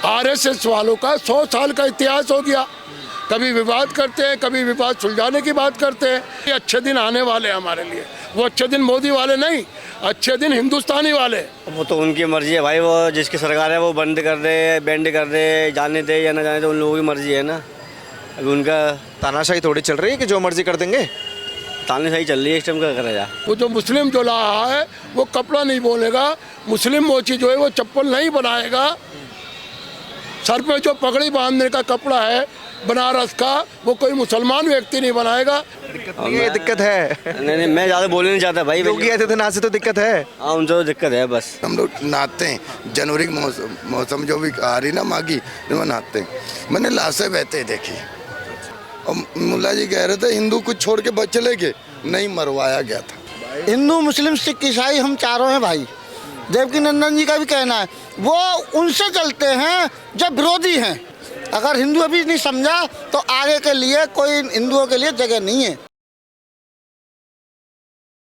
RSS वालों का 100 साल का इतिहास हो गया। कभी विवाद करते हैं, कभी विवाद सुलझाने की बात करते हैं। ये अच्छे दिन आने वाले हैं हमारे लिए। वो अच्छे दिन मोदी वाले नहीं, अच्छे दिन हिंदुस्तानी वाले। वो तो उनकी मर्जी है भाई, वो जिसकी सरकार है वो बंद कर दे, बैंड कर दे, जाने दे या ना जाने दे, उन लोगों की मर्जी है ना। अभी उनका तानाशाही थोड़ी चल रही है कि जो मर्जी कर देंगे। तानाशाही चल रही है इस टाइम, क्या करेगा। वो जो मुस्लिम जो रहा है वो कपड़ा नहीं बोलेगा, मुस्लिम मोची जो है वो चप्पल नहीं बनाएगा, सर पे जो पगड़ी बांधने का कपड़ा है बनारस का वो कोई मुसलमान व्यक्ति नहीं बनाएगा। ये दिक्कत है। नहीं, मैं ज़्यादा बोलना नहीं चाहता भाई। योगी आदित्यनाथ से तो दिक्कत है। हाँ, उनसे तो दिक्कत है बस। हम लोग नहाते हैं, जनवरी का मौसम जो भी आ रही ना माघी, तो नहाते हैं। मैंने लाशें बहते देखी और मुल्ला जी कह रहे थे हिंदू कुछ छोड़ के बच चले गए, नहीं, मरवाया गया था। हिंदू मुस्लिम सिख ईसाई हम चारों हैं भाई। देवकी नंदन जी का भी कहना है वो उनसे चलते हैं जो विरोधी हैं। अगर हिंदू अभी नहीं समझा तो आगे के लिए कोई हिंदुओं के लिए जगह नहीं है।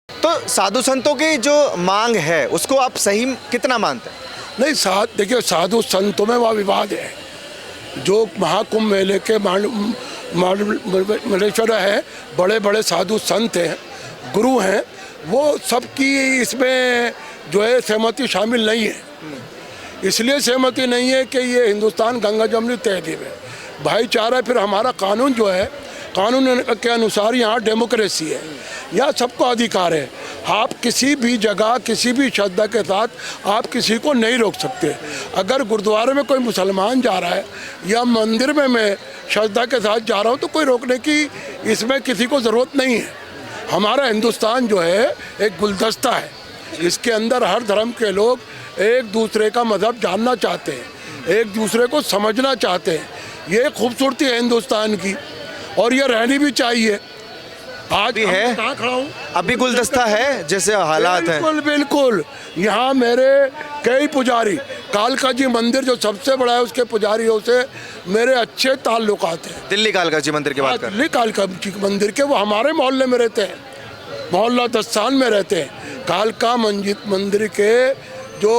तो साधु संतों की जो मांग है उसको आप सही कितना मानते हैं? नहीं, देखिए साधु संतों में वह विवाद है। जो महाकुंभ मेले के मलेश्वर है, बड़े बड़े साधु संत हैं, गुरु हैं, वो सबकी इसमें जो है सहमति शामिल नहीं है। इसलिए सहमति नहीं है कि ये हिंदुस्तान गंगा जमुनी तहजीब है, भाईचारा। फिर हमारा कानून जो है, कानून के अनुसार यहाँ डेमोक्रेसी है, यहाँ सबको अधिकार है। आप किसी भी जगह किसी भी श्रद्धा के साथ आप किसी को नहीं रोक सकते। अगर गुरुद्वारे में कोई मुसलमान जा रहा है या मंदिर में मैं श्रद्धा के साथ जा रहा हूँ तो कोई रोकने की इसमें किसी को ज़रूरत नहीं है। हमारा हिंदुस्तान जो है एक गुलदस्ता है, इसके अंदर हर धर्म के लोग एक दूसरे का मज़हब जानना चाहते हैं, एक दूसरे को समझना चाहते हैं। ये खूबसूरती है हिंदुस्तान की और ये रहनी भी चाहिए। आज भी है, कहाँ खड़ा हूँ, अभी गुलदस्ता है जैसे हालात हैं। बिल्कुल बिल्कुल। यहाँ मेरे कई पुजारी, कालका जी मंदिर जो सबसे बड़ा है उसके पुजारियों से मेरे अच्छे ताल्लुकात हैं। दिल्ली कालका जी मंदिर की बात कर। दिल्ली कालका जी मंदिर के वो हमारे मोहल्ले में रहते हैं, मोहल्ला दस्तान में रहते हैं। कालका मंदिर के जो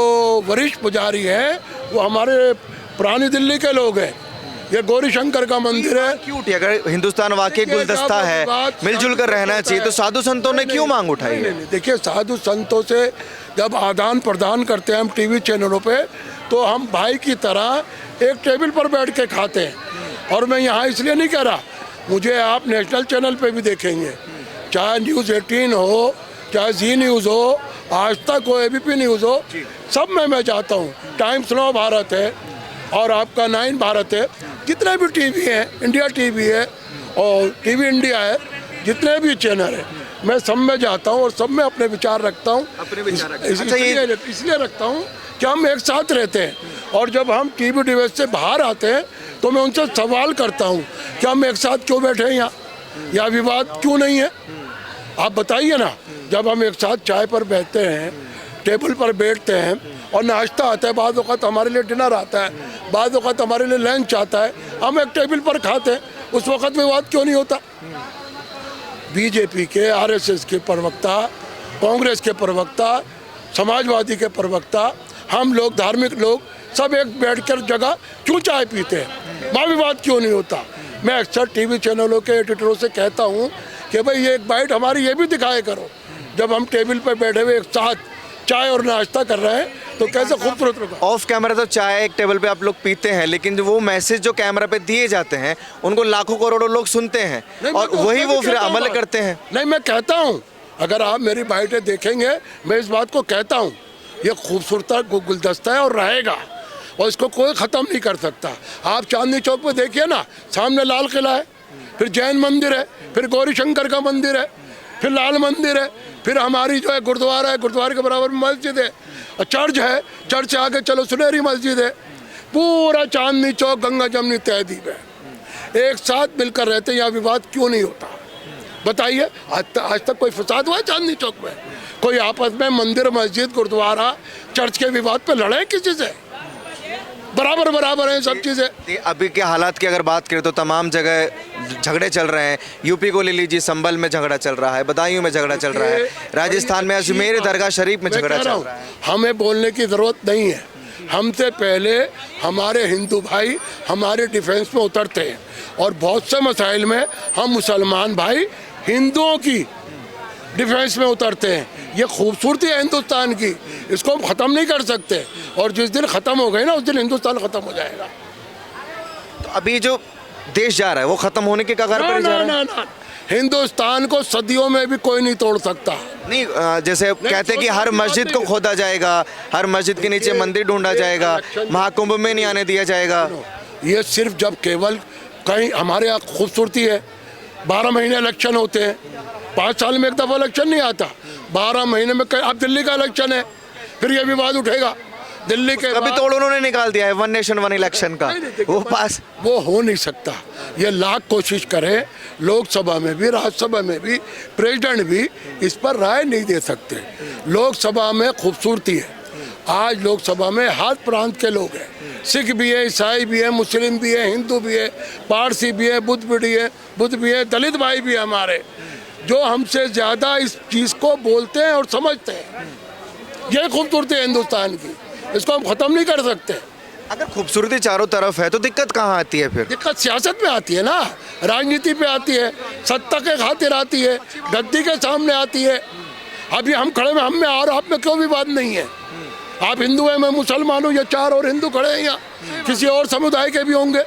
वरिष्ठ पुजारी हैं वो हमारे पुरानी दिल्ली के लोग हैं। ये गौरी शंकर का मंदिर है। क्यों? अगर हिंदुस्तान वाकई गुलदस्ता है, मिलजुल कर रहना चाहिए, तो साधु संतों ने क्यों मांग उठाई है? देखिए, साधु संतों से जब आदान प्रदान करते हैं हम टीवी चैनलों पे, तो हम भाई की तरह एक टेबल पर बैठ के खाते हैं। और मैं यहाँ इसलिए नहीं कह रहा, मुझे आप नेशनल चैनल पे भी देखेंगे, चाहे न्यूज़ 18 हो, चाहे जी न्यूज़ हो, आज तक हो, एबीपी न्यूज़ हो, सब में मैं जाता हूँ। टाइम्स नाउ भारत है और आपका 9 भारत है, जितने भी टीवी हैं, इंडिया टीवी है और टीवी इंडिया है, जितने भी चैनल है, मैं सब में जाता हूँ और सब में अपने विचार रखता हूँ। इसलिए रखता हूँ कि हम एक साथ रहते हैं। और जब हम टीवी डिबेट से बाहर आते हैं तो मैं उनसे सवाल करता हूँ कि हम एक साथ क्यों बैठे हैं यहाँ, या विवाद क्यों नहीं है, आप बताइए ना। जब हम एक साथ चाय पर बैठते हैं, टेबल पर बैठते हैं और नाश्ता आता है, बाद वक़्त हमारे लिए डिनर आता है, बाद वक़्त हमारे लिए लंच आता है, हम एक टेबल पर खाते हैं, उस वक़्त विवाद क्यों नहीं होता? बीजेपी के, आरएसएस के प्रवक्ता, कांग्रेस के प्रवक्ता, समाजवादी के प्रवक्ता, हम लोग धार्मिक लोग सब एक बैठकर जगह क्यों चाय पीते हैं, वहाँ विवाद क्यों नहीं होता? मैं अक्सर टीवी चैनलों के एडिटरों से कहता हूँ कि भाई ये एक बाइट हमारी ये भी दिखाया करो, जब हम टेबल पर बैठे हुए एक साथ चाय और नाश्ता कर रहे हैं तो कैसे खूबसूरत होगा। ऑफ कैमरा तो चाय एक टेबल पे आप लोग पीते हैं, लेकिन जो वो मैसेज जो कैमरा पे दिए जाते हैं उनको लाखों करोड़ों लोग सुनते हैं और वही वो फिर अमल करते हैं। नहीं, मैं कहता हूँ, अगर आप मेरी बाइटें देखेंगे, मैं इस बात को कहता हूँ, ये खूबसूरत गुलदस्ता है और रहेगा और इसको कोई ख़त्म नहीं कर सकता। आप चांदनी चौक पे देखिए ना, सामने लाल किला है, फिर जैन मंदिर है, फिर गौरी शंकर का मंदिर है, फिर लाल मंदिर है, फिर हमारी जो है गुरुद्वारा है, गुरुद्वारे के बराबर में मस्जिद है, और चर्च है, चर्च से आगे चलो सुनहरी मस्जिद है। पूरा चांदनी चौक गंगा जमुनी तहजीब है, एक साथ मिलकर रहते हैं। यहाँ विवाद क्यों नहीं होता बताइए? आज तक कोई फसाद हुआ है चांदनी चौक में? कोई आपस में मंदिर, मस्जिद, गुरुद्वारा, चर्च के विवाद पे लड़े किसी से? बराबर बराबर है सब चीज़ें। अभी के हालात की अगर बात करें तो तमाम जगह झगड़े चल रहे हैं। यूपी को ले लीजिए, संभल में झगड़ा चल रहा है, बदायूं में झगड़ा चल रहा है, राजस्थान में अजमेर दरगाह शरीफ में झगड़ा चल रहा है। हमें बोलने की ज़रूरत नहीं है, हमसे पहले हमारे हिंदू भाई हमारे डिफेंस में उतरते हैं और बहुत से मसाइल में हम मुसलमान भाई हिंदुओं की डिफेंस में उतरते हैं। ये खूबसूरती है हिंदुस्तान की, इसको हम ख़त्म नहीं कर सकते और जिस दिन ख़त्म हो गई ना उस दिन हिंदुस्तान ख़त्म हो जाएगा। तो अभी जो देश जा रहा है वो खत्म होने के कगार पर ही जा रहा है। ना, हिंदुस्तान को सदियों में भी कोई नहीं तोड़ सकता। नहीं जैसे कहते हैं कि हर मस्जिद को खोदा जाएगा, हर मस्जिद के नीचे मंदिर ढूंढा जाएगा, महाकुंभ में नहीं आने दिया जाएगा। ये सिर्फ जब केवल कहीं हमारे यहाँ खूबसूरती है, 12 महीने इलेक्शन होते हैं, 5 साल में एक दफ़ा इलेक्शन नहीं आता, 12 महीने में अब दिल्ली का इलेक्शन है, फिर ये विवाद उठेगा दिल्ली के अभी तो उन्होंने निकाल दिया है 1 नेशन 1 इलेक्शन का, वो पास वो हो नहीं सकता। ये लाख कोशिश करे, लोकसभा में भी राज्यसभा में भी प्रेसिडेंट भी इस पर राय नहीं दे सकते। लोकसभा में खूबसूरती है, आज लोकसभा में हर प्रांत के लोग हैं, सिख भी है, ईसाई भी है, मुस्लिम भी है, हिंदू भी है, पारसी भी है, बुद्ध भी है, दलित भाई भी है हमारे, जो हमसे ज़्यादा इस चीज़ को बोलते हैं और समझते हैं। ये खूबसूरती है हिंदुस्तान की, इसको हम ख़त्म नहीं कर सकते। अगर खूबसूरती चारों तरफ है तो दिक्कत कहाँ आती है फिर? दिक्कत सियासत में आती है ना, राजनीति पे आती है, सत्ता के खातिर आती है, गद्दी के सामने आती है। अभी हम खड़े में हम में और आप में क्यों विवाद नहीं है? आप हिंदू हैं, मैं मुसलमान हूँ, ये 4 और हिंदू खड़े हैं यहाँ, किसी और समुदाय के भी होंगे,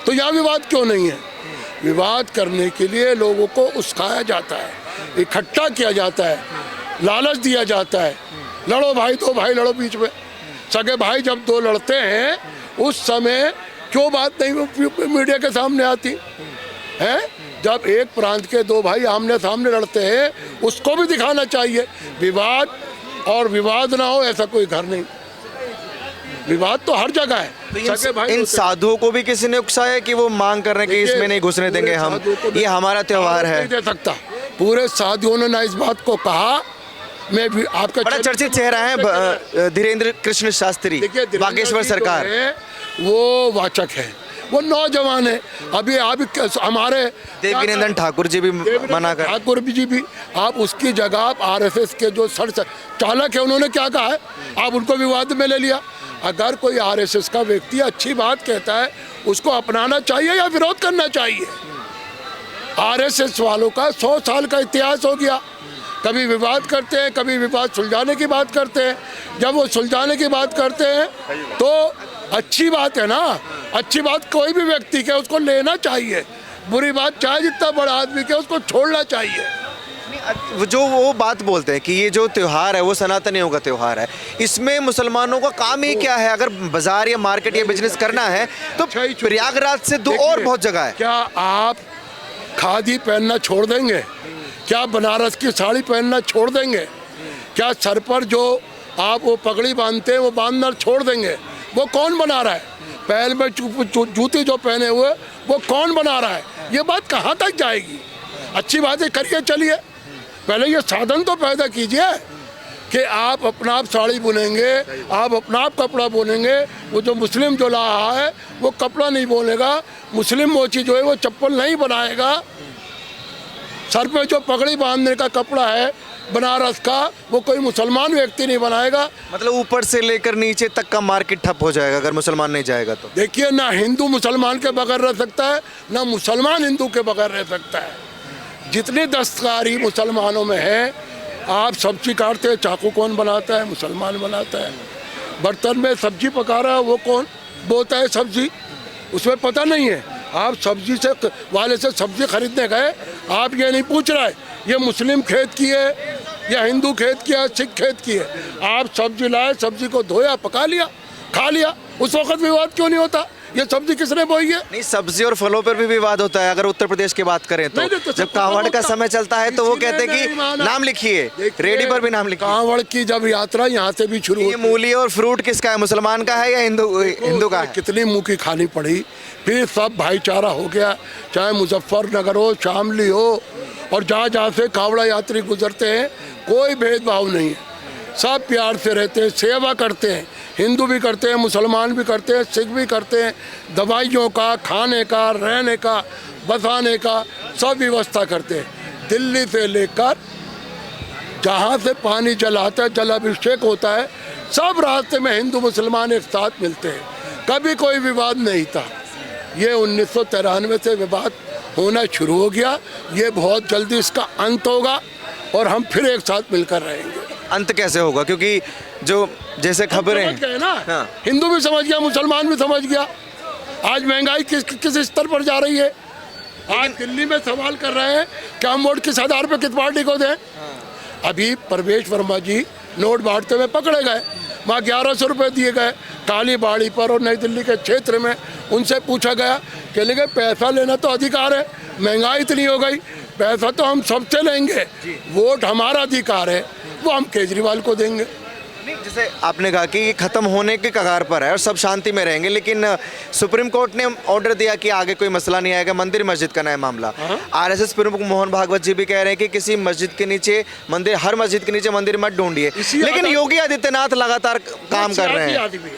तो यहाँ विवाद क्यों नहीं है? विवाद करने के लिए लोगों को उस्काया जाता है, इकट्ठा किया जाता है, लालच दिया जाता है, लड़ो भाई, 2 भाई लड़ो बीच में। सगे भाई जब 2 लड़ते हैं उस समय क्यों बात नहीं मीडिया के सामने आती है? जब एक प्रांत के 2 भाई आमने सामने लड़ते हैं उसको भी दिखाना चाहिए। विवाद और विवाद ना हो ऐसा कोई घर नहीं, विवाद तो हर जगह है। सगे भाई इन साधुओं को भी किसी ने उकसाया कि वो मांग कर रहे हैं कि इसमें नहीं घुसने देंगे हम, ये हमारा त्योहार है। नहीं दे सकता, पूरे साधुओं ने ना इस बात को कहा। मैं भी आपका बड़ा चर्चित चेहरा है धीरेन्द्र कृष्ण शास्त्री, बागेश्वर सरकार, वो वाचक है, वो नौजवान है। अभी आप हमारे देवीनंदन ठाकुर जी भी मना कर, ठाकुर जी भी, आप उसकी जगह आप RSS के जो चालक है उन्होंने क्या कहा है, आप उनको विवाद में ले लिया। अगर कोई RSS का व्यक्ति अच्छी बात कहता है उसको अपनाना चाहिए या विरोध करना चाहिए? RSS वालों का 100 साल का इतिहास हो गया, कभी विवाद करते हैं, कभी विवाद सुलझाने की बात करते हैं। जब वो सुलझाने की बात करते हैं तो अच्छी बात है ना, अच्छी बात कोई भी व्यक्ति के उसको लेना चाहिए, बुरी बात चाहे जितना बड़ा आदमी के उसको छोड़ना चाहिए। जो वो बात बोलते हैं कि ये जो त्योहार है वो सनातनियों का त्योहार है, इसमें मुसलमानों का काम ही क्या है? अगर बाजार या मार्केट या बिजनेस करना है तो प्रयागराज से 2 और बहुत जगह है। क्या आप खादी पहनना छोड़ देंगे? क्या बनारस की साड़ी पहनना छोड़ देंगे? क्या सर पर जो आप वो पगड़ी बांधते हैं वो बांधना छोड़ देंगे? वो कौन बना रहा है? पैर में जूती जो पहने हुए वो कौन बना रहा है? ये बात कहाँ तक जाएगी? अच्छी बातें करिए, चलिए, पहले ये साधन तो पैदा कीजिए कि आप अपना आप साड़ी बुनेंगे, आप अपना आप कपड़ा बुनेंगे। वो जो मुस्लिम जो ला रहा है वो कपड़ा नहीं बुनेगा, मुस्लिम मोची जो है वो चप्पल नहीं बनाएगा, सर पे जो पगड़ी बांधने का कपड़ा है बनारस का वो कोई मुसलमान व्यक्ति नहीं बनाएगा। मतलब ऊपर से लेकर नीचे तक का मार्केट ठप हो जाएगा अगर मुसलमान नहीं जाएगा तो। देखिए, ना हिंदू मुसलमान के बगैर रह सकता है, ना मुसलमान हिंदू के बगैर रह सकता है। जितनी दस्तकारी मुसलमानों में है, आप सब्जी काटते हैं, चाकू कौन बनाता है? मुसलमान बनाता है। बर्तन में सब्जी पका रहा है वो कौन बोता है सब्जी? उसमें पता नहीं है। आप सब्जी से वाले से सब्जी खरीदने गए, आप ये नहीं पूछ रहा है ये मुस्लिम खेत की है या हिंदू खेत की है, सिख खेत की है। आप सब्जी लाए, सब्जी को धोया, पका लिया, खा लिया, उस वक्त विवाद क्यों नहीं होता? ये सब्जी किसने बोई है? नहीं, सब्जी और फलों पर भी विवाद होता है। अगर उत्तर प्रदेश की बात करें तो जब कांवड़ का समय चलता है तो वो कहते हैं कि नाम लिखिए, रेडी पर भी नाम लिखिए। कांवड़ की जब यात्रा यहाँ से भी शुरू, ये मूली और फ्रूट किसका है? मुसलमान का है या हिंदू का है? कितनी मुँह की खानी पड़ी, फिर सब भाईचारा हो गया। चाहे मुजफ्फरनगर हो, शामली हो, और जहाँ जहाँ से कांवड़ा यात्री गुजरते हैं कोई भेदभाव नहीं है, सब प्यार से रहते हैं, सेवा करते हैं। हिंदू भी करते हैं, मुसलमान भी करते हैं, सिख भी करते हैं। दवाइयों का, खाने का, रहने का, बसाने का सब व्यवस्था करते हैं। दिल्ली से लेकर जहाँ से पानी जल आता है, जल अभिषेक होता है, सब रास्ते में हिंदू मुसलमान एक साथ मिलते हैं, कभी कोई विवाद नहीं था। ये 1993 से विवाद होना शुरू हो गया, ये बहुत जल्दी इसका अंत होगा और हम फिर एक साथ मिलकर रहेंगे। अंत कैसे होगा? क्योंकि जो जैसे खबरें समझ गए ना, हाँ। हिंदू भी समझ गया, मुसलमान भी समझ गया। आज महंगाई किस स्तर पर जा रही है। आज दिल्ली में सवाल कर रहे हैं कि हम वोट किस आधार पर किस पार्टी को दें। अभी परवेश वर्मा जी नोट बांटते हुए पकड़े गए, वहाँ 1100 रुपये दिए गए काली बाड़ी पर और नई दिल्ली के क्षेत्र में। उनसे पूछा गया कि लेकिन पैसा लेना तो अधिकार है, महंगाई इतनी हो गई, पैसा तो हम सबसे लेंगे, वोट हमारा अधिकार है, वो हम केजरीवाल को देंगे। जैसे आपने कहा कि ये खत्म होने के कगार पर है और सब शांति में रहेंगे, लेकिन सुप्रीम कोर्ट ने ऑर्डर दिया कि आगे कोई मसला नहीं आएगा, मंदिर मस्जिद का नया मामला। आरएसएस प्रमुख मोहन भागवत जी भी कह रहे हैं कि किसी मस्जिद के नीचे मंदिर, हर मस्जिद के नीचे मंदिर मत ढूंढिए, लेकिन योगी आदित्यनाथ लगातार काम कर रहे हैं।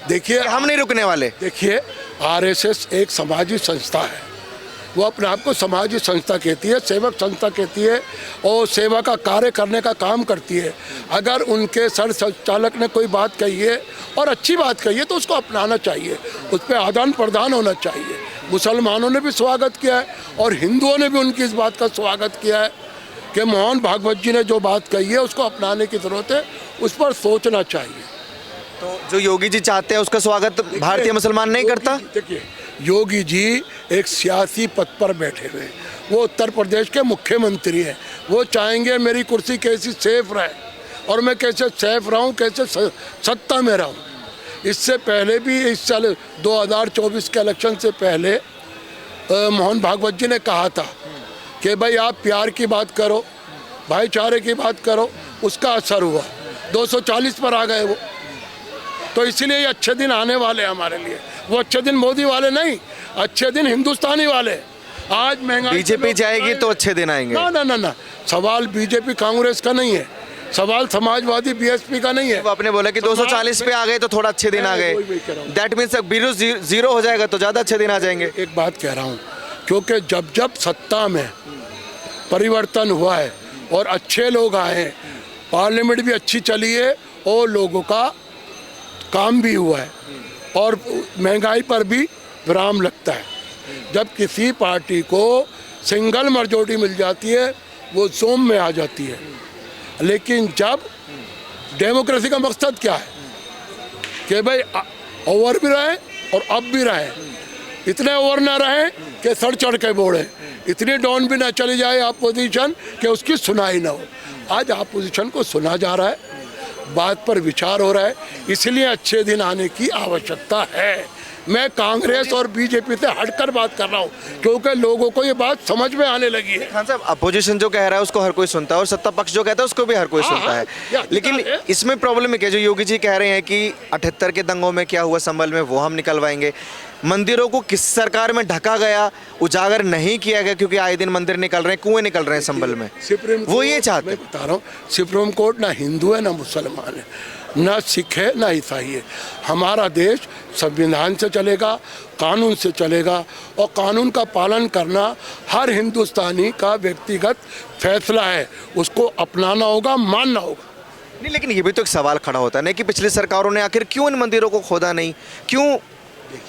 देखिए, हम नहीं रुकने वाले। देखिए, आरएसएस एक समाजी संस्था है, वो अपने आप को समाजी संस्था कहती है, सेवक संस्था कहती है और सेवा का कार्य करने का काम करती है। अगर उनके सर संचालक ने कोई बात कही है और अच्छी बात कही है तो उसको अपनाना चाहिए, उस पर आदान प्रदान होना चाहिए। मुसलमानों ने भी स्वागत किया है और हिंदुओं ने भी उनकी इस बात का स्वागत किया है कि मोहन भागवत जी ने जो बात कही है उसको अपनाने की ज़रूरत है, उस पर सोचना चाहिए। तो जो योगी जी चाहते हैं उसका स्वागत भारतीय मुसलमान नहीं करता। देखिए, योगी जी एक सियासी पद पर बैठे हुए हैं, वो उत्तर प्रदेश के मुख्यमंत्री हैं, वो चाहेंगे मेरी कुर्सी कैसी सेफ रहे और मैं कैसे सेफ रहूं, कैसे सत्ता में रहूं। इससे पहले भी इस साल 2024 के इलेक्शन से पहले मोहन भागवत जी ने कहा था कि भाई आप प्यार की बात करो, भाईचारे की बात करो, उसका असर हुआ, 240 पर आ गए वो। तो इसीलिए ये अच्छे दिन आने वाले हैं हमारे लिए। वो अच्छे दिन मोदी वाले नहीं, अच्छे दिन हिंदुस्तानी वाले। आज महंगाई बीजेपी जाएगी तो अच्छे दिन आएंगे। ना ना ना ना, सवाल बीजेपी कांग्रेस का नहीं है, सवाल समाजवादी बीएसपी का नहीं है। वो आपने बोला कि 240 पे आ गए तो थोड़ा अच्छे दिन आ गए, दैट मीन्स बिलो जीरो हो जाएगा तो ज़्यादा अच्छे दिन आ जाएंगे। एक बात कह रहा हूँ, क्योंकि जब जब सत्ता में परिवर्तन हुआ है और अच्छे लोग आए हैं, पार्लियामेंट भी अच्छी चली है और लोगों का काम भी हुआ है और महंगाई पर भी विराम लगता है। जब किसी पार्टी को सिंगल मेजॉरिटी मिल जाती है वो जोम में आ जाती है, लेकिन जब डेमोक्रेसी का मकसद क्या है कि भाई ओवर भी रहे और अप भी रहे, इतने ओवर ना रहे कि सर चढ़ के बोले, इतनी डाउन भी ना चली जाए अपोजिशन कि उसकी सुनाई ना हो। आज अपोजिशन को सुना जा रहा है, बात पर विचार हो रहा है, इसलिए अच्छे दिन आने की आवश्यकता है। मैं कांग्रेस और बीजेपी से हटकर बात कर रहा हूँ क्योंकि लोगों को ये बात समझ में आने लगी है। खान साहब, अपोजिशन जो कह रहा है उसको हर कोई सुनता है और सत्ता पक्ष जो कहता है उसको भी हर कोई सुनता है, लेकिन इसमें प्रॉब्लम है कि जो योगी जी कह रहे हैं कि 78 के दंगों में क्या हुआ संभल में वो हम निकलवाएंगे, मंदिरों को किस सरकार में ढका गया, उजागर नहीं किया गया क्योंकि आए दिन मंदिर निकल रहे हैं, कुएं निकल रहे हैं संभल में, वो ये चाहते हैं। मैं बता रहा हूँ, सुप्रीम कोर्ट ना हिंदू है ना मुसलमान है, ना सिख है ना ईसाई है। हमारा देश संविधान से चलेगा, कानून से चलेगा और कानून का पालन करना हर हिंदुस्तानी का व्यक्तिगत फैसला है, उसको अपनाना होगा, मानना होगा। नहीं, लेकिन ये भी तो एक सवाल खड़ा होता है ना कि पिछली सरकारों ने आखिर क्यों इन मंदिरों को खोदा नहीं, क्यों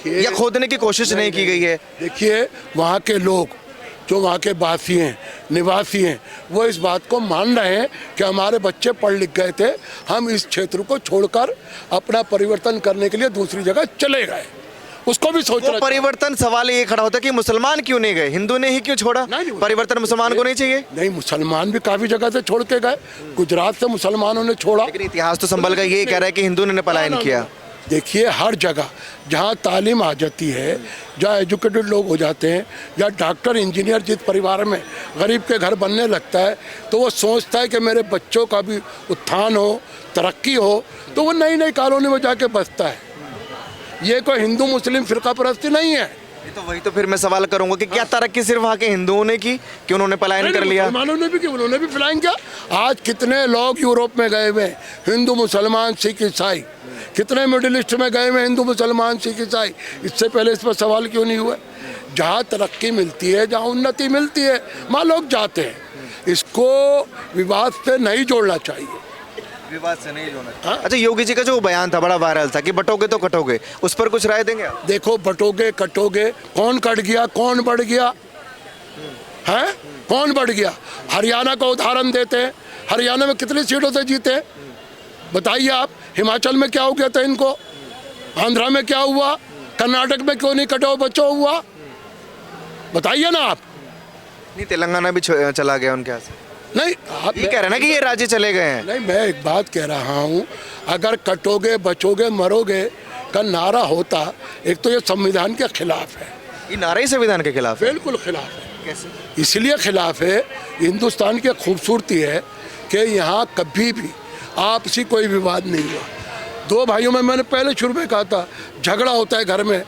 या खोदने की कोशिश नहीं की गई है। देखिए, वहाँ के लोग जो वहाँ के वासी हैं, निवासी हैं, वो इस बात को मान रहे हैं कि हमारे बच्चे पढ़ लिख गए थे, हम इस क्षेत्र को छोड़कर अपना परिवर्तन करने के लिए दूसरी जगह चले गए, उसको भी सोचना। परिवर्तन सवाल ये खड़ा होता है कि मुसलमान क्यों नहीं गए, हिंदू ने ही क्यों छोड़ा, परिवर्तन मुसलमान को नहीं चाहिए। नहीं, मुसलमान भी काफी जगह से छोड़ के गए, गुजरात से मुसलमानों ने छोड़ा, लेकिन इतिहास तो संभल का यही कह रहा है कि हिंदू ने पलायन किया। देखिए, हर जगह जहाँ तालीम आ जाती है, जहाँ एजुकेटेड लोग हो जाते हैं, या डॉक्टर इंजीनियर जिस परिवार में गरीब के घर बनने लगता है तो वो सोचता है कि मेरे बच्चों का भी उत्थान हो, तरक्की हो, तो वो नई नई कॉलोनी में जाके बसता है। ये कोई हिंदू मुस्लिम फिरका परस्ती नहीं है। तो वही तो फिर मैं सवाल करूंगा कि क्या तरक्की सिर्फ वहाँ के हिंदुओं ने की कि उन्होंने पलायन कर लिया? मुसलमानों ने भी की, उन्होंने भी पलायन किया। आज कितने लोग यूरोप में गए हुए, हिंदू मुसलमान सिख ईसाई, कितने मिडिल ईस्ट में गए हुए हिंदू मुसलमान सिख ईसाई, इससे पहले इस पर सवाल क्यों नहीं हुआ? जहाँ तरक्की मिलती है, जहाँ उन्नति मिलती है, वहाँ लोग जाते हैं, इसको विवाद से नहीं जोड़ना चाहिए। विवाद से नहीं जोड़ना। हाँ? अच्छा, योगी जी का जो बयान था बड़ा वायरल था कि बटोगे तो कटोगे, उस पर कुछ राय देंगे आप? देखो, बटोगे कटोगे, कौन कट गया कौन बढ़ गया है? कौन बढ़ गया? हरियाणा का उदाहरण देते हैं। हरियाणा में कितनी सीटों से जीते बताइए आप। हिमाचल में क्या हो गया था इनको? आंध्रा में क्या हुआ? कर्नाटक में क्यों नहीं कटो बचो हुआ? बताइए ना आप। नहीं, तेलंगाना भी चला गया उनके यहाँ से। नहीं, आप ये कह रहे हैं ना कि ये राज्य चले गए हैं। नहीं, मैं एक बात कह रहा हूँ, अगर कटोगे बचोगे मरोगे का नारा होता, एक तो ये संविधान के खिलाफ है। ये नारा ही संविधान के खिलाफ है। बिल्कुल खिलाफ है। कैसे? इसलिए खिलाफ है, हिंदुस्तान की खूबसूरती है कि यहाँ कभी भी आपसी कोई विवाद नहीं हुआ। दो भाइयों में मैंने पहले शुरू में कहा था, झगड़ा होता है घर में,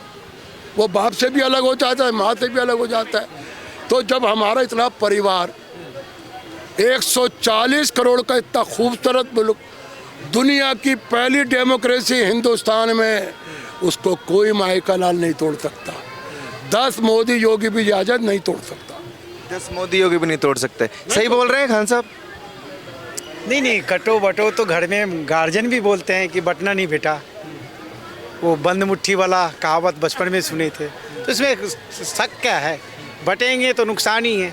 वो बाप से भी अलग हो जाता है, माँ से भी अलग हो जाता है। तो जब हमारा इतना परिवार 140 करोड़ का इतना खूबसूरत मुल्क, दुनिया की पहली डेमोक्रेसी हिंदुस्तान में, उसको कोई माइका लाल नहीं तोड़ सकता। 10 मोदी योगी भी इजाजत नहीं तोड़ सकता। 10 मोदी योगी भी नहीं तोड़ सकते। सही बोल रहे हैं खान साहब? नहीं, कटो बटो तो घर में गार्जियन भी बोलते हैं कि बटना नहीं बेटा। वो बंद मुट्ठी वाला कहावत बचपन में सुने थे, तो इसमें शक क्या है? बटेंगे तो नुकसान ही है,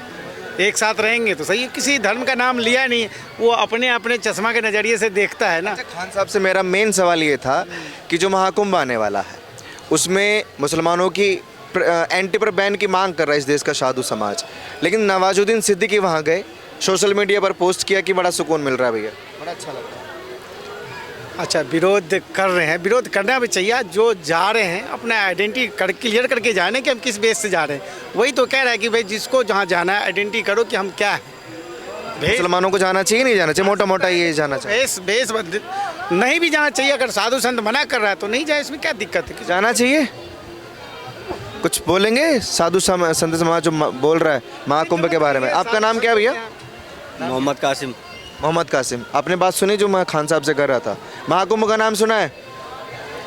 एक साथ रहेंगे तो सही। किसी धर्म का नाम लिया नहीं, वो अपने अपने चश्मा के नज़रिए से देखता है ना। खान साहब से मेरा मेन सवाल ये था कि जो महाकुंभ आने वाला है उसमें मुसलमानों की एंटी पर बैन की मांग कर रहा है इस देश का साधु समाज, लेकिन नवाजुद्दीन सिद्दीकी वहाँ गए, सोशल मीडिया पर पोस्ट किया कि बड़ा सुकून मिल रहा है भैया, बड़ा अच्छा लग रहा है। अच्छा, विरोध कर रहे हैं, विरोध करना भी चाहिए। जो जा रहे हैं अपना आइडेंटिटी क्लियर करके जाने कि हम किस बेस से जा रहे हैं। वही तो कह रहा है कि भाई जिसको जहाँ जाना है आइडेंटिटी करो कि हम क्या है। मुसलमानों को जाना चाहिए नहीं जाना चाहिए? मोटा मोटा ये जाना चाहिए। बेस नहीं भी जाना चाहिए। अगर साधु संत मना कर रहा है तो नहीं जाए, इसमें क्या दिक्कत है? जाना चाहिए। कुछ बोलेंगे साधु संत समाज जो बोल रहा है महाकुंभ के बारे में? आपका नाम क्या है भैया? मोहम्मद कासिम। मोहम्मद कासिम, आपने बात सुनी जो मैं खान साहब से कर रहा था? महाकुंभ का नाम सुना है?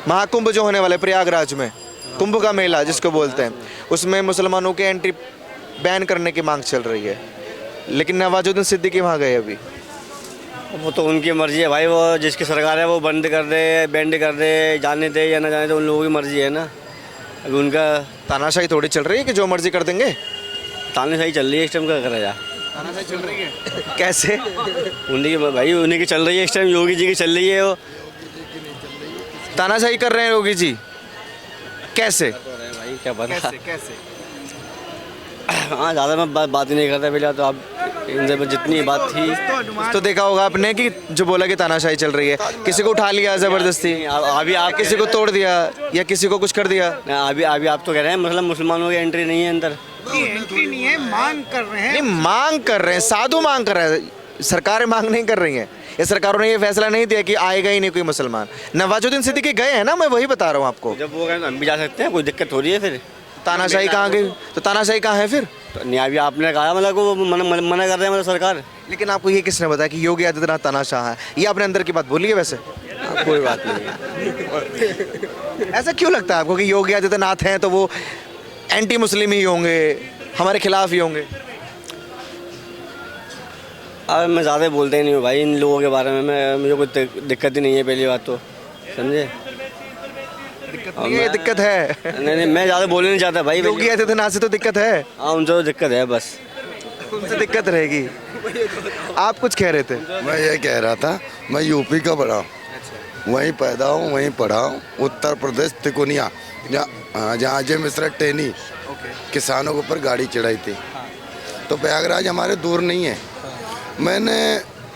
महाकुंभ जो होने वाला है प्रयागराज में, कुंभ का मेला जिसको बोलते हैं, उसमें मुसलमानों के एंट्री बैन करने की मांग चल रही है, लेकिन नवाजुद्दीन सिद्दीकी वहाँ गए अभी। वो तो उनकी मर्जी है भाई, वो जिसकी सरकार है वो बंद कर दे, बैंड कर दे, जाने दे या ना जाने दे, उन लोगों की मर्जी है ना। अभी उनका तानाशाही थोड़ी चल रही है कि जो मर्जी कर देंगे। तानाशाही चल रही है इस टाइम, क्या करा जा। तानाशाही चल रही है कैसे? उन्हीं की भाई, उन्हीं की चल रही है इस टाइम, योगी जी की चल रही है। वो तानाशाही कर रहे हैं योगी जी, कैसे? भाई क्या पता। कैसे? हाँ, ज़्यादा मैं बात ही नहीं करता पहले तो। आप इनसे जितनी बात थी तो देखा होगा आपने कि जो बोला कि तानाशाही चल रही है, किसी को उठा लिया जबरदस्ती, अभी आप किसी को तोड़ दिया या किसी को कुछ कर दिया। अभी आप तो कह रहे हैं मतलब मुसलमानों की एंट्री नहीं है अंदर। एंट्री नहीं है, मांग कर रहे हैं। नहीं, मांग कर रहे हैं, साधु मांग कर रहे हैं, सरकारें मांग नहीं कर रही हैं। ये सरकारों ने ये फैसला नहीं दिया कि आएगा ही नहीं कोई मुसलमान। नवाजुद्दीन सिद्दीकी गए हैं ना, मैं वही बता रहा हूँ आपको। जब वो गए हम भी जा सकते हैं, कोई दिक्कत हो रही है फिर? तानाशाही कहाँ गई? तो तानाशाही कहाँ है फिर? तो नहीं, अभी आपने कहा मतलब को मना कर रहे हैं मतलब सरकार। लेकिन आपको ये किसने बताया कि योगी आदित्यनाथ तानाशाह है? ये आपने अंदर की बात बोली है वैसे? कोई बात नहीं। ऐसा क्यों लगता है आपको कि योगी आदित्यनाथ हैं तो वो एंटी मुस्लिम ही होंगे, हमारे खिलाफ ही होंगे? अब मैं ज़्यादा बोलते ही नहीं हूँ भाई इन लोगों के बारे में। मुझे कोई दिक्कत ही नहीं है, पहली बात तो समझे। ये दिक्कत है। नहीं, मैं ज़्यादा बोलना नहीं चाहता भाई। योगी आदित्यनाथ से तो दिक्कत है। हाँ, उनसे तो दिक्कत है, बस उनसे दिक्कत रहेगी। आप कुछ कह रहे थे? मैं ये कह रहा था, मैं यूपी का बड़ा हूँ, वहीं पैदा हूँ, वहीं पढ़ा हूँ। उत्तर प्रदेश तिकोनिया, जहाँ अजय मिश्रा टेनी किसानों के ऊपर गाड़ी चढ़ाई थी। तो प्रयागराज हमारे दूर नहीं है। मैंने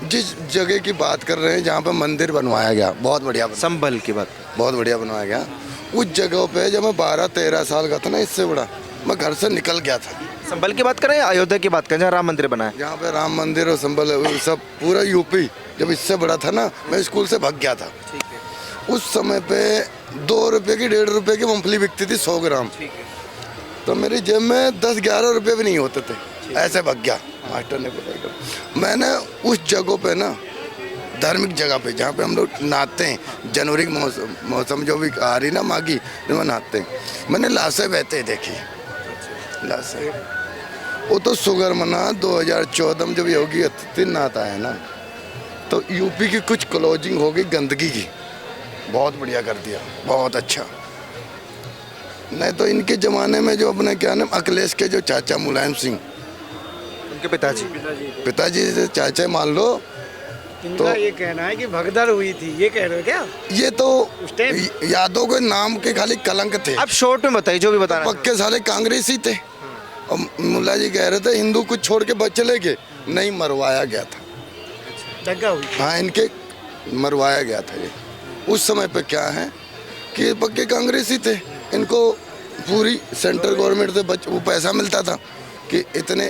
जिस जगह की बात कर रहे हैं जहाँ पे मंदिर बनवाया गया, बहुत बढ़िया, संभल की बात बहुत बढ़िया बनवाया गया। उस जगह पे जब मैं 12-13 साल का था ना, इससे बड़ा, मैं घर से निकल गया था। संभल की बात करें या अयोध्या की बात करें जहाँ राम मंदिर बना है? जहाँ पे राम मंदिर और संभल सब पूरा यूपी जब इससे बड़ा था ना, मैं स्कूल से भाग गया था। उस समय पे 2 रुपये की 1.5 रुपये की मूंगफली बिकती थी 100 ग्राम। तो मेरी जेब में 10-11 रुपये भी नहीं होते थे। ऐसे भाग गया, मास्टर ने बोला। मैंने उस जगह पे ना, धार्मिक जगह पे जहाँ पे हम लोग नहाते हैं, जनवरी के मौसम जो भी आ रही ना माघी, जो में नहाते हैं, मैंने लाशें बहते देखी। लाशें वो तो शुगर मना 2014 में जब योगी आदित्यनाथ आया ना, तो यूपी की कुछ क्लोजिंग हो गई गंदगी की, बहुत बढ़िया कर दिया, बहुत अच्छा। नहीं तो इनके ज़माने में जो अपने क्या नाम अखिलेश के जो चाचा मुलायम सिंह, उनके पिताजी पिताजी से चाचा मान लो, इनका ये कहना है कि भगदड़ हुई थी, ये कह रहे हो क्या? ये तो उस टाइम यादव के नाम के खाली कलंक थे, आप शॉर्ट में बताइए जो भी बताना है। पक्के साले कांग्रेसी थे। और मुल्ला जी कह रहे थे हिंदू कुछ छोड़ के बच चले गए, नहीं मरवाया गया था। दंगा हुई। हाँ, इनके मरवाया गया था ये। उस समय पे क्या है कि ये पक्के कांग्रेसी थे, इनको पूरी सेंट्रल गवर्नमेंट से वो पैसा मिलता था कि इतने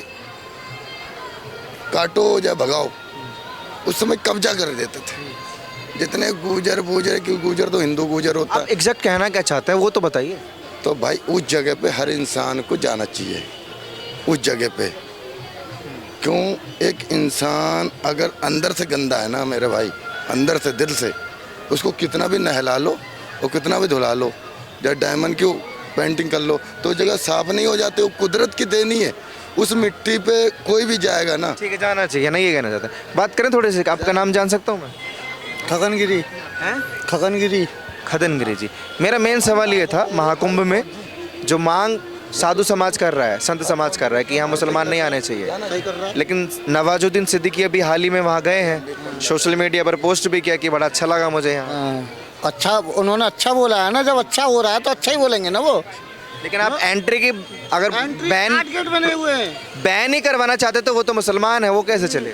काटो या भगाओ। उस समय कब्जा कर देते थे जितने गुजर क्यों गुजर तो हिंदू गुजर होता आप एग्जैक्ट कहना क्या चाहते हैं वो तो बताइए। तो भाई उस जगह पे हर इंसान को जाना चाहिए, उस जगह पे। क्यों, एक इंसान अगर अंदर से गंदा है ना मेरे भाई, अंदर से दिल से, उसको कितना भी नहला लो और कितना भी धुला लो या डायमंड की पेंटिंग कर लो तो जगह साफ नहीं हो जाती। वो कुदरत की देनी है, उस मिट्टी पे कोई भी जाएगा ना। ठीक है, जाना चाहिए ना, ये कहना चाहते हैं। बात करें थोड़े से, आपका नाम जान सकता हूँ मैं? खगनगिरी। हैं? खगनगिरी। खदनगिरी जी। मेरा मेन सवाल ये था, महाकुंभ में जो मांग साधु समाज कर रहा है, संत समाज कर रहा है कि यहाँ मुसलमान नहीं आने चाहिए, लेकिन नवाजुद्दीन सिद्दीकी अभी हाल ही में वहाँ गए हैं, सोशल मीडिया पर पोस्ट भी किया कि बड़ा अच्छा लगा मुझे यहाँ। अच्छा, उन्होंने अच्छा बोला है ना, जब अच्छा हो रहा है तो अच्छा ही बोलेंगे ना वो। लेकिन आप एंट्री की अगर बैन गेट बने हुए हैं, बैन ही करवाना चाहते तो वो तो मुसलमान है, वो कैसे चले?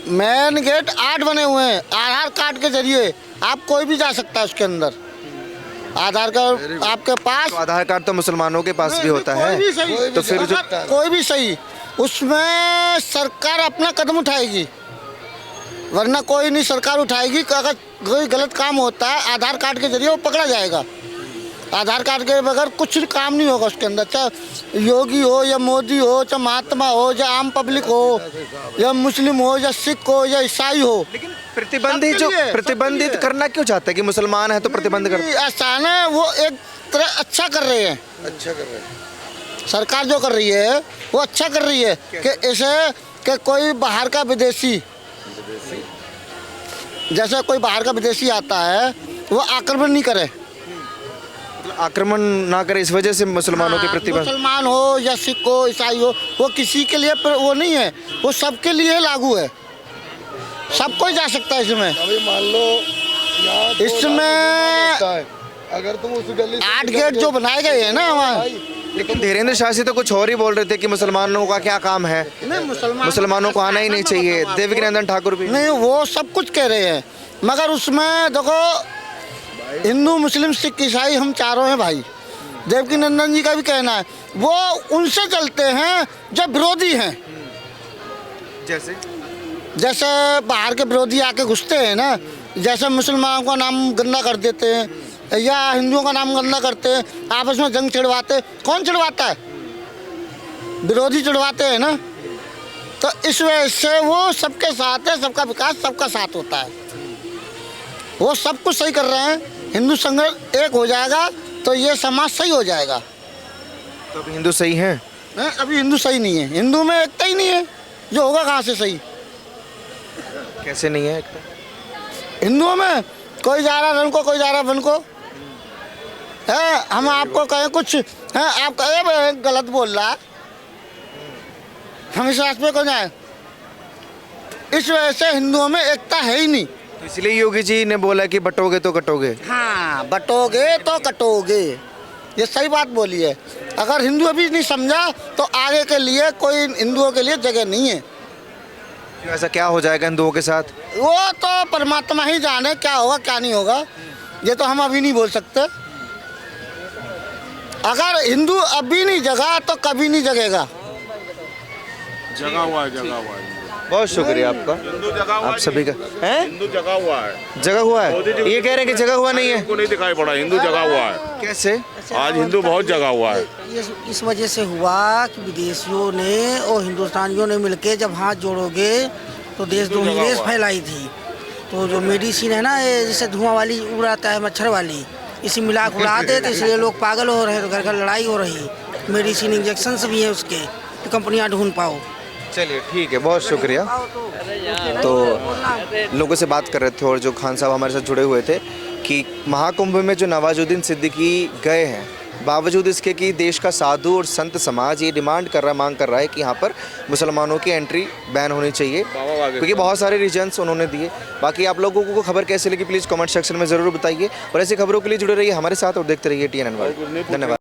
मेन गेट 8 बने हुए हैं। आधार कार्ड के जरिए आप कोई भी जा सकता है उसके अंदर। आधार कार्ड आपके पास, तो आधार कार्ड तो मुसलमानों के पास भी होता कोई भी है, सही, तो फिर जो कोई भी सही, उसमें सरकार अपना कदम उठाएगी, वरना कोई नहीं सरकार उठाएगी। अगर कोई गलत काम होता है आधार कार्ड के जरिए वो पकड़ा जाएगा। आधार कार्ड के बगैर कुछ काम नहीं होगा उसके अंदर, चाहे योगी हो या मोदी हो, चाहे महात्मा हो या आम पब्लिक हो या मुस्लिम हो या सिख हो या ईसाई हो। लेकिन प्रतिबंधित जो प्रतिबंधित करना क्यों चाहते हैं कि मुसलमान है तो प्रतिबंध कर? आसान है, वो एक तरह अच्छा कर रहे हैं। अच्छा कर रहे हैं सरकार जो कर रही है वो अच्छा कर रही है कि ऐसे कि कोई बाहर का विदेशी, जैसे कोई बाहर का विदेशी आता है वो आक्रमण नहीं करे, आक्रमण ना करे, इस वजह से मुसलमानों के प्रतिबंध। मुसलमान हो या सिख हो ईसाई हो, वो किसी के लिए वो नहीं है, वो सबके लिए लागू है, सब कोई जा सकता है इसमें। अभी मान लो यहाँ तो इसमें होता है, अगर तुम उस गली से 8 गेट जो बनाए गए हैं ना वहाँ, लेकिन धीरेन्द्र शाह तो कुछ और ही बोल रहे थे कि मुसलमानों का क्या काम है, मुसलमानों को आना ही नहीं चाहिए। देवकी नंदन ठाकुर भी नहीं, वो सब कुछ कह रहे हैं, मगर उसमें देखो हिंदू मुस्लिम सिख ईसाई हम चारों हैं भाई। देवकी नंदन जी का भी कहना है, वो उनसे चलते हैं जो विरोधी हैं। जैसे बाहर के विरोधी आके घुसते हैं ना, जैसे मुसलमानों का नाम गंदा कर देते हैं या हिंदुओं का नाम गंदा करते हैं, आपस में जंग छिड़वाते। कौन छिड़वाता है? विरोधी छिड़वाते हैं ना। तो इस वजह से वो सबके साथ है, सबका विकास सबका साथ होता है। वो सब कुछ सही कर रहे हैं, हिंदू संघर्ष एक हो जाएगा तो ये समाज सही हो जाएगा। तो अभी हिंदू सही हैं? नहीं, अभी हिंदू सही नहीं है, हिंदू में एकता ही नहीं है, जो होगा कहाँ से सही? कैसे नहीं है? हिंदुओं में कोई जा रहा रन को, कोई जा रहा बन को है। हम आपको कहें कुछ है, आप कहे गलत बोल रहा, हम इस रास्ते को जाए। इस वजह से हिंदुओं में एकता है ही नहीं। तो इसलिए योगी जी ने बोला कि बटोगे तो कटोगे। हाँ, बटोगे तो कटोगे, ये सही बात बोली है। अगर हिंदू अभी नहीं समझा तो आगे के लिए कोई हिंदुओं के लिए जगह नहीं है। क्यों, ऐसा क्या हो जाएगा हिंदुओं के साथ? वो तो परमात्मा ही जाने क्या होगा क्या नहीं होगा, ये तो हम अभी नहीं बोल सकते। अगर हिंदू अभी नहीं जगा तो कभी नहीं जगेगा। जगा हुआ है। बहुत शुक्रिया आपका, आप सभी का। हैं? हिंदू जगा हुआ है। जगा हुआ है? ये कह रहे हैं कि जगा हुआ नहीं है। को नहीं दिखाई पड़ा, हिंदू जगा हुआ है। कैसे? आज हिंदू बहुत जगा हुआ है। ये इस वजह से हुआ कि विदेशियों ने और हिंदुस्तानियों ने मिलके जब हाथ जोड़ोगे तो देश दुनिया देश फैलाई थी। तो जो मेडिसिन है ना, ये जैसे धुआं वाली उड़ाता है मच्छर वाली, इसी मिला के उड़ाते तो इसलिए लोग पागल हो रहे हैं, तो घर घर लड़ाई हो रही। मेडिसिन इंजेक्शन भी है उसके, तो कंपनियाँ ढूंढ पाओ। चलिए ठीक है, बहुत शुक्रिया। तो लोगों से बात कर रहे थे और जो खान साहब हमारे साथ जुड़े हुए थे कि महाकुंभ में जो नवाजुद्दीन सिद्दीकी गए हैं, बावजूद इसके कि देश का साधु और संत समाज ये डिमांड कर रहा है, मांग कर रहा है कि यहाँ पर मुसलमानों की एंट्री बैन होनी चाहिए, क्योंकि बहुत सारे रीजन्स उन्होंने दिए। बाकी आप लोगों को खबर कैसे लगी प्लीज़ कमेंट सेक्शन में ज़रूर बताइए, और ऐसी खबरों के लिए जुड़े रहिए हमारे साथ और देखते रहिए TNN वर्ल्ड। धन्यवाद।